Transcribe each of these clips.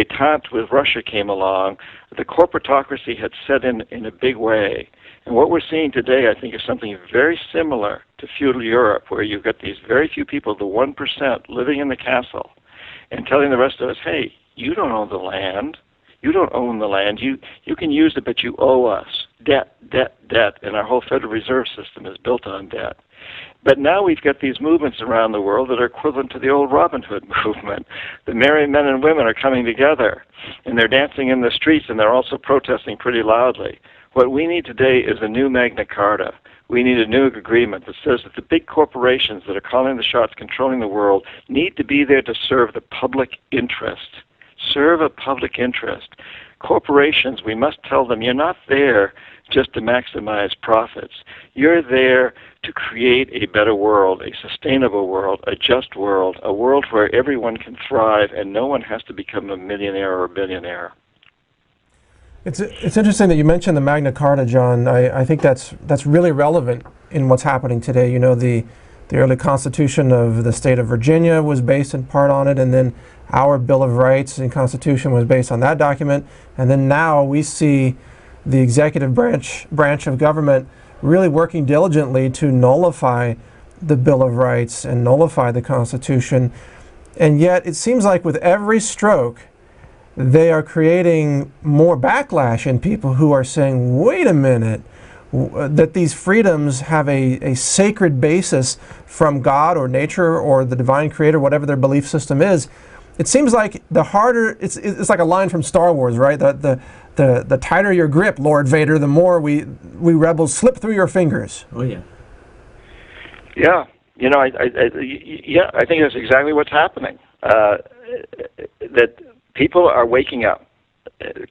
détente with Russia came along, the corporatocracy had set in a big way. And what we're seeing today, I think, is something very similar to feudal Europe, where you've got these very few people, the 1%, living in the castle, and telling the rest of us, hey, you don't own the land. You don't own the land. You can use it, but you owe us. Debt, debt, debt. And our whole Federal Reserve System is built on debt. But now we've got these movements around the world that are equivalent to the old Robin Hood movement. The merry men and women are coming together, and they're dancing in the streets, and they're also protesting pretty loudly. What we need today is a new Magna Carta. We need a new agreement that says that the big corporations that are calling the shots, controlling the world, need to be there to serve the public interest. Serve a public interest. Corporations, we must tell them, you're not there just to maximize profits. You're there to create a better world, a sustainable world, a just world, a world where everyone can thrive and no one has to become a millionaire or a billionaire. It's interesting that you mentioned the Magna Carta, John. I think that's really relevant in what's happening today. You know, the early Constitution of the state of Virginia was based in part on it, and then our Bill of Rights and Constitution was based on that document. And then now we see the executive branch of government really working diligently to nullify the Bill of Rights and nullify the Constitution. And yet it seems like with every stroke, they are creating more backlash in people who are saying, wait a minute, that these freedoms have a sacred basis from God or nature or the divine creator, whatever their belief system is. It seems like the harder, it's like a line from Star Wars, right? The tighter your grip, Lord Vader, the more we rebels slip through your fingers. Oh, yeah. Yeah. You know, I think that's exactly what's happening. That people are waking up.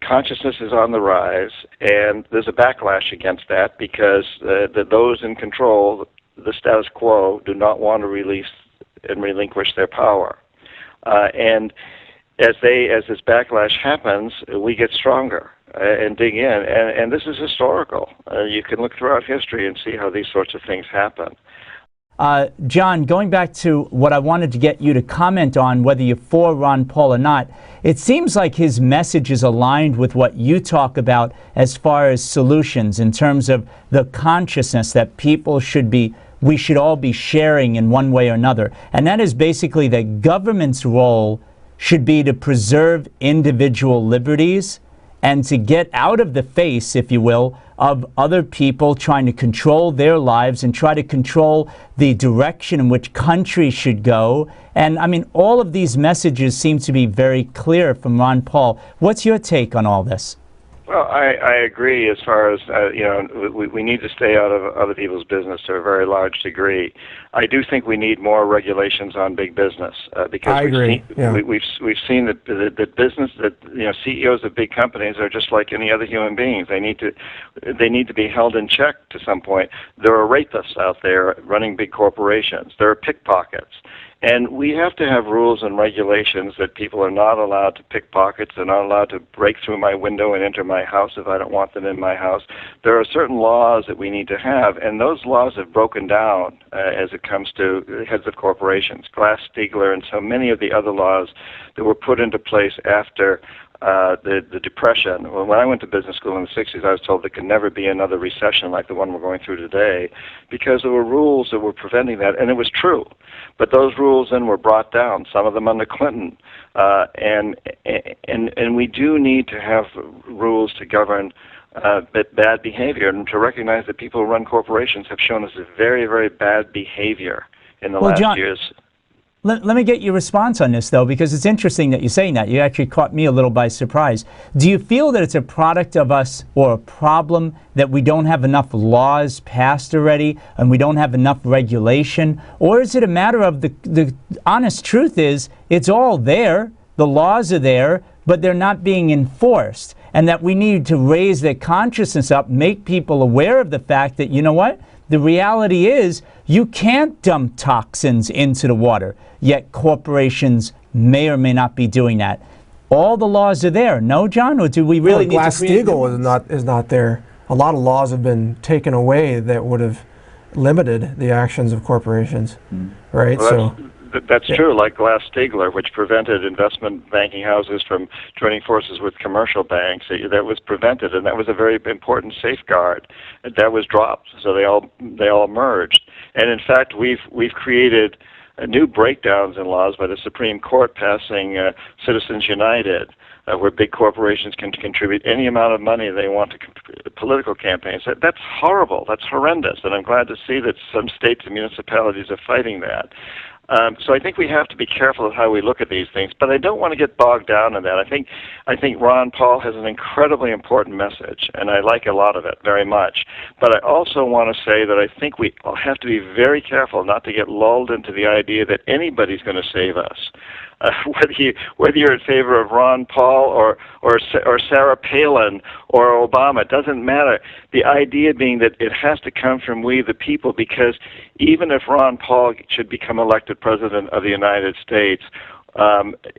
Consciousness is on the rise, and there's a backlash against that because those in control, the status quo, do not want to release and relinquish their power. And as this backlash happens, we get stronger and dig in. And this is historical. You can look throughout history and see how these sorts of things happen. John, going back to what I wanted to get you to comment on, whether you're for Ron Paul or not, it seems like his message is aligned with what you talk about as far as solutions in terms of the consciousness that we should all be sharing in one way or another. And that is basically that government's role should be to preserve individual liberties and to get out of the face, if you will, of other people trying to control their lives and try to control the direction in which countries should go. And I mean, all of these messages seem to be very clear from Ron Paul. What's your take on all this? Well, I agree as far as, we need to stay out of other people's business to a very large degree. I do think we need more regulations on big business because I agree. We've seen that business, CEOs of big companies are just like any other human beings. They need to be held in check to some point. There are rapists out there running big corporations. There are pickpockets. And we have to have rules and regulations that people are not allowed to pickpockets. They're not allowed to break through my window and enter my house if I don't want them in my house. There are certain laws that we need to have, and those laws have broken down as it comes to heads of corporations, Glass-Steagall, and so many of the other laws that were put into place after the Depression. When I went to business school in the 60s, I was told there could never be another recession like the one we're going through today because there were rules that were preventing that, and it was true. But those rules then were brought down, some of them under Clinton. And we do need to have rules to govern bad behavior and to recognize that people who run corporations have shown us a very, very bad behavior in the last John, years. Let me get your response on this, though, because it's interesting that you're saying that. You actually caught me a little by surprise. Do you feel that it's a product of us or a problem that we don't have enough laws passed already and we don't have enough regulation? Or is it a matter of the honest truth is it's all there, the laws are there, but they're not being enforced, and that we need to raise their consciousness up, make people aware of the fact that, you know what? The reality is you can't dump toxins into the water, yet corporations may or may not be doing that. All the laws are there, no, John? Or do we really need to create Glass-Steagall is not there. A lot of laws have been taken away that would have limited the actions of corporations, right? Well, That's true, like Glass-Steagall, which prevented investment banking houses from joining forces with commercial banks. That was prevented, and that was a very important safeguard. That was dropped, so they all merged. And in fact, we've created new breakdowns in laws by the Supreme Court passing Citizens United, where big corporations can contribute any amount of money they want to political campaigns. That's horrible. That's horrendous, and I'm glad to see that some states and municipalities are fighting that. So I think we have to be careful of how we look at these things, but I don't want to get bogged down in that. I think Ron Paul has an incredibly important message, and I like a lot of it very much. But I also want to say that I think we have to be very careful not to get lulled into the idea that anybody's going to save us. Whether you're in favor of Ron Paul or Sarah Palin or Obama, it doesn't matter. The idea being that it has to come from we the people, because even if Ron Paul should become elected president of the United States,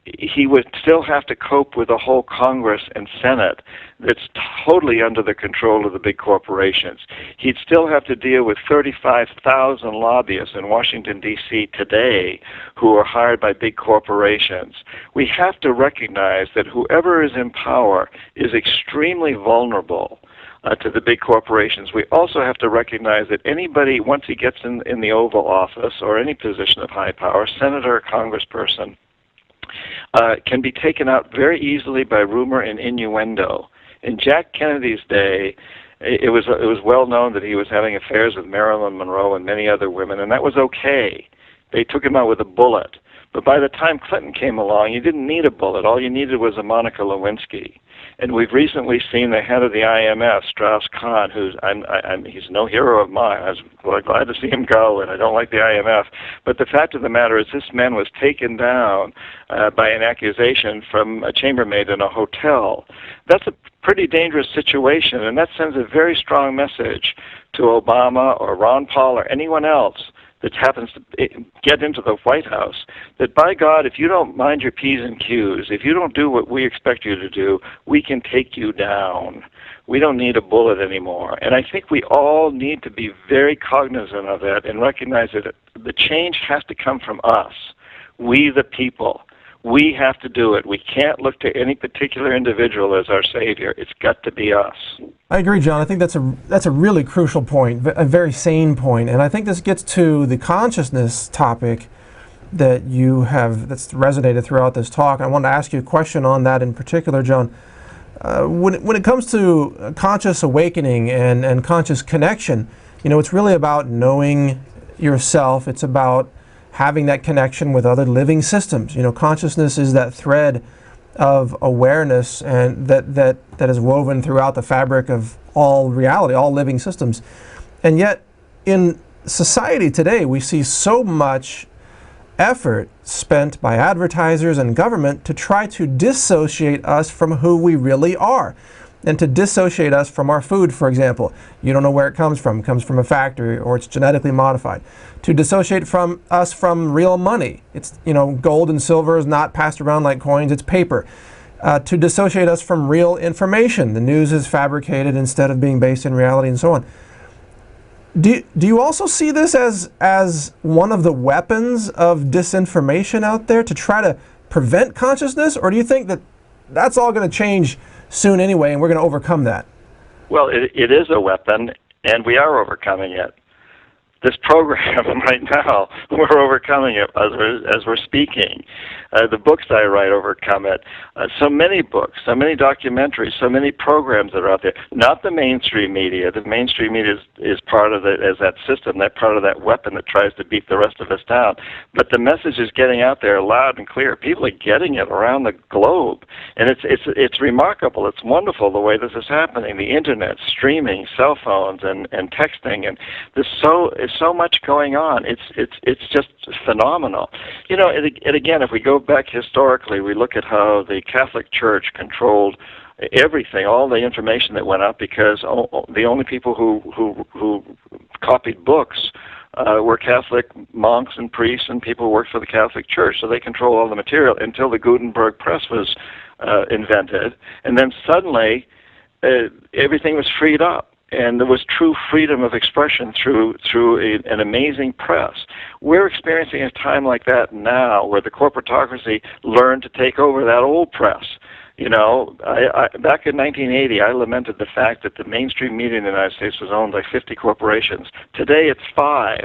he would still have to cope with a whole Congress and Senate that's totally under the control of the big corporations. He'd still have to deal with 35,000 lobbyists in Washington, D.C. today who are hired by big corporations. We have to recognize that whoever is in power is extremely vulnerable to the big corporations. We also have to recognize that anybody, once he gets in the Oval Office or any position of high power, senator or congressperson, can be taken out very easily by rumor and innuendo. In Jack Kennedy's day, it was well known that he was having affairs with Marilyn Monroe and many other women, and that was okay. They took him out with a bullet. But by the time Clinton came along, you didn't need a bullet. All you needed was a Monica Lewinsky. And we've recently seen the head of the IMF, Strauss-Kahn, he's no hero of mine. I was glad to see him go, and I don't like the IMF. But the fact of the matter is this man was taken down by an accusation from a chambermaid in a hotel. That's a pretty dangerous situation, and that sends a very strong message to Obama or Ron Paul or anyone else that happens to get into the White House, that by God, if you don't mind your P's and Q's, if you don't do what we expect you to do, we can take you down. We don't need a bullet anymore. And I think we all need to be very cognizant of that and recognize that the change has to come from us, we the people. We have to do it. We can't look to any particular individual as our savior. It's got to be us. I agree, John. I think that's a really crucial point, a very sane point. And I think this gets to the consciousness topic that's resonated throughout this talk. I want to ask you a question on that in particular, John. When it comes to conscious awakening and conscious connection, it's really about knowing yourself. It's about having that connection with other living systems. Consciousness is that thread of awareness and that is woven throughout the fabric of all reality, all living systems. And yet, in society today, we see so much effort spent by advertisers and government to try to dissociate us from who we really are, and to dissociate us from our food, for example. You don't know where it comes from. It comes from a factory, or it's genetically modified. To dissociate from us from real money. It's, gold and silver is not passed around like coins, it's paper. To dissociate us from real information. The news is fabricated instead of being based in reality, and so on. Do you also see this as one of the weapons of disinformation out there to try to prevent consciousness, or do you think that that's all going to change soon anyway, and we're going to overcome that? Well, it is a weapon, and we are overcoming it. This program right now, we're overcoming it as we're speaking. The books I write overcome it. So many books, so many documentaries, so many programs that are out there. Not the mainstream media. The mainstream media is part of it as that system, that part of that weapon that tries to beat the rest of us down. But the message is getting out there loud and clear. People are getting it around the globe, and it's remarkable. It's wonderful the way this is happening. The internet, streaming, cell phones, and texting, and there's so much going on. It's just phenomenal. And again, if we go back historically, we look at how the Catholic Church controlled everything, all the information that went out, because the only people who copied books were Catholic monks and priests and people who worked for the Catholic Church. So they control all the material until the Gutenberg press was invented, and then suddenly everything was freed up. and there was true freedom of expression through an amazing press. We're experiencing a time like that now, where the corporatocracy learned to take over that old press. You know, back in 1980, I lamented the fact that the mainstream media in the United States was owned by 50 corporations. Today, it's 5.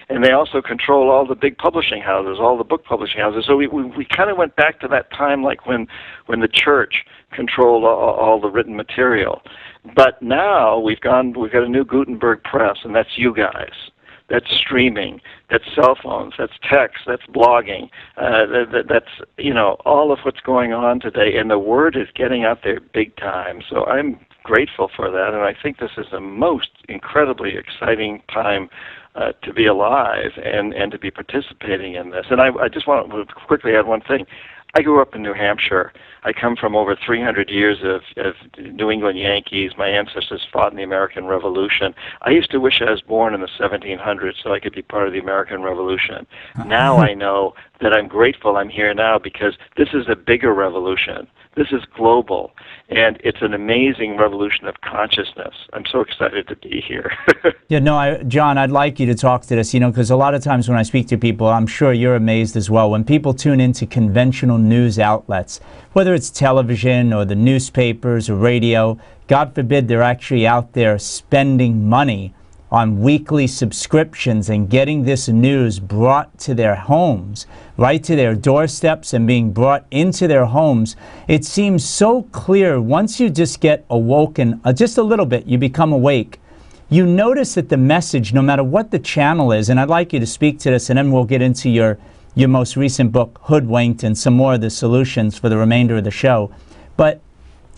And they also control all the big publishing houses, all the book publishing houses. So we kind of went back to that time like when the church controlled all the written material. But now we've got a new Gutenberg press, and that's you guys. That's streaming, that's cell phones, that's text, that's blogging, that's, you know, all of what's going on today, and the word is getting out there big time. So I'm grateful for that, and I think this is a most incredibly exciting time to be alive and to be participating in this. And I just want to quickly add one thing. I grew up in New Hampshire. I come from over 300 years of New England Yankees. My ancestors fought in the American Revolution. I used to wish I was born in the 1700s so I could be part of the American Revolution. Now I know that I'm grateful I'm here now because this is a bigger revolution. This is global, and it's an amazing revolution of consciousness. I'm so excited to be here. Yeah, no, John, I'd like you to talk to this, you know, because a lot of times when I speak to people, I'm sure you're amazed as well, when people tune into conventional news outlets, whether it's television or the newspapers or radio, God forbid they're actually out there spending money on weekly subscriptions and getting this news brought to their homes, right to their doorsteps and being brought into their homes. It seems so clear once you just get awoken, just a little bit, you become awake. You notice that the message, no matter what the channel is, and I'd like you to speak to this, and then we'll get into your most recent book, Hoodwinked, and some more of the solutions for the remainder of the show. But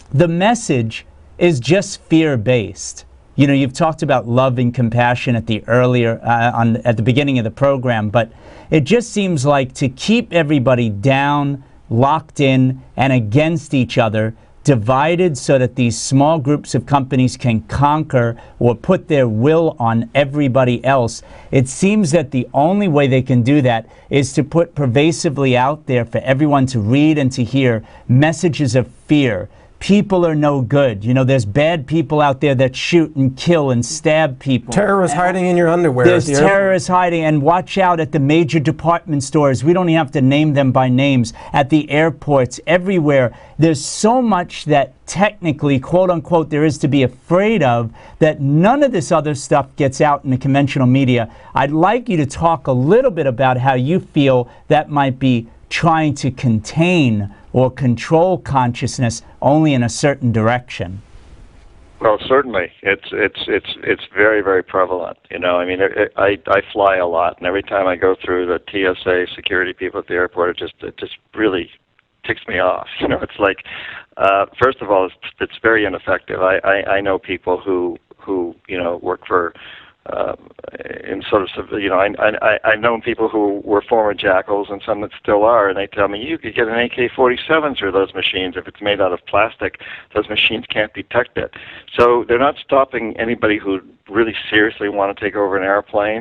the message is just fear-based. You know, you've talked about love and compassion at the at the beginning of the program, but it just seems like to keep everybody down, locked in, and against each other, divided so that these small groups of companies can conquer or put their will on everybody else. It seems that the only way they can do that is to put pervasively out there for everyone to read and to hear messages of fear. People are no good. You know, there's bad people out there that shoot and kill and stab people. Terrorists hiding in your underwear. There's terrorists hiding, and watch out at the major department stores. We don't even have to name them by names. At the airports, everywhere. There's so much that technically, quote unquote, there is to be afraid of, that none of this other stuff gets out in the conventional media. I'd like you to talk a little bit about how you feel that might be trying to contain or control consciousness only in a certain direction. Well, certainly, it's very, very prevalent. You know, I mean, I fly a lot, and every time I go through the TSA security people at the airport, it just really ticks me off. You know, it's like, first of all, it's very ineffective. I know people who you know work for. In sort of, you know, I've known people who were former jackals and some that still are, and they tell me you could get an AK-47 through those machines. If it's made out of plastic, those machines can't detect it. So they're not stopping anybody who really seriously want to take over an airplane.